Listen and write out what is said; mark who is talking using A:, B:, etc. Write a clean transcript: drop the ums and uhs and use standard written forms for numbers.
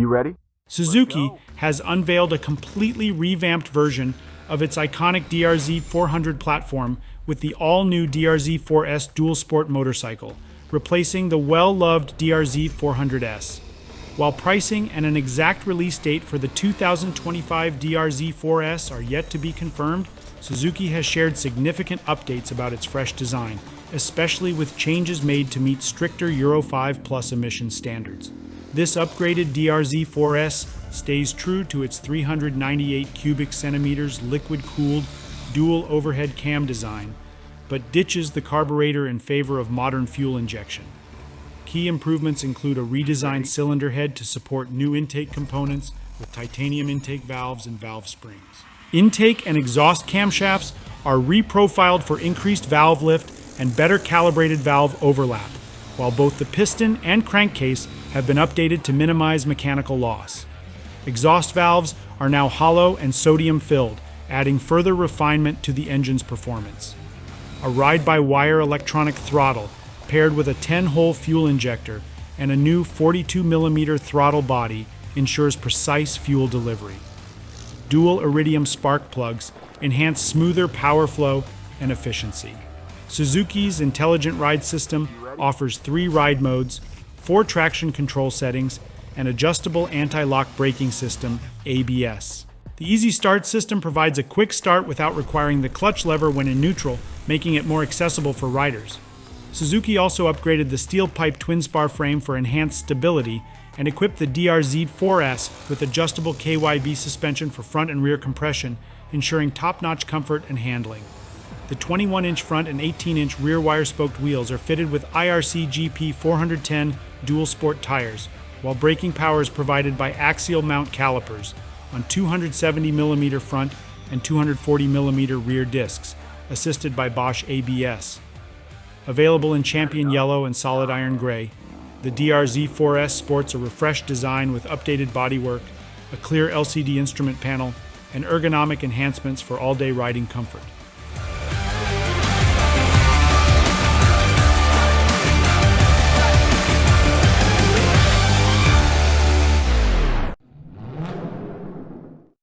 A: You ready?
B: Suzuki has unveiled a completely revamped version of its iconic DR Z400 platform with the all-new DR Z4S Dual Sport motorcycle, replacing the well-loved DR Z400S. While pricing and an exact release date for the 2025 DR Z4S are yet to be confirmed, Suzuki has shared significant updates about its fresh design, especially with changes made to meet stricter Euro 5+ emission standards. This upgraded DR-Z4S stays true to its 398 cubic centimeters liquid-cooled dual overhead cam design, but ditches the carburetor in favor of modern fuel injection. Key improvements include a redesigned cylinder head to support new intake components with titanium intake valves and valve springs. Intake and exhaust camshafts are reprofiled for increased valve lift and better calibrated valve overlap, while both the piston and crankcase have been updated to minimize mechanical loss. Exhaust valves are now hollow and sodium-filled, adding further refinement to the engine's performance. A ride-by-wire electronic throttle paired with a 10-hole fuel injector and a new 42mm throttle body ensures precise fuel delivery. Dual iridium spark plugs enhance smoother power flow and efficiency. Suzuki's intelligent ride system offers 3 ride modes, 4 traction control settings, and adjustable anti-lock braking system, ABS. The Easy Start system provides a quick start without requiring the clutch lever when in neutral, making it more accessible for riders. Suzuki also upgraded the steel-pipe twin-spar frame for enhanced stability and equipped the DR-Z4S with adjustable KYB suspension for front and rear compression, ensuring top-notch comfort and handling. The 21-inch front and 18-inch rear wire-spoked wheels are fitted with IRC GP 410 dual sport tires, while braking power is provided by axial mount calipers on 270mm front and 240mm rear discs, assisted by Bosch ABS. Available in champion yellow and solid iron gray, the DR-Z4S sports a refreshed design with updated bodywork, a clear LCD instrument panel, and ergonomic enhancements for all-day riding comfort.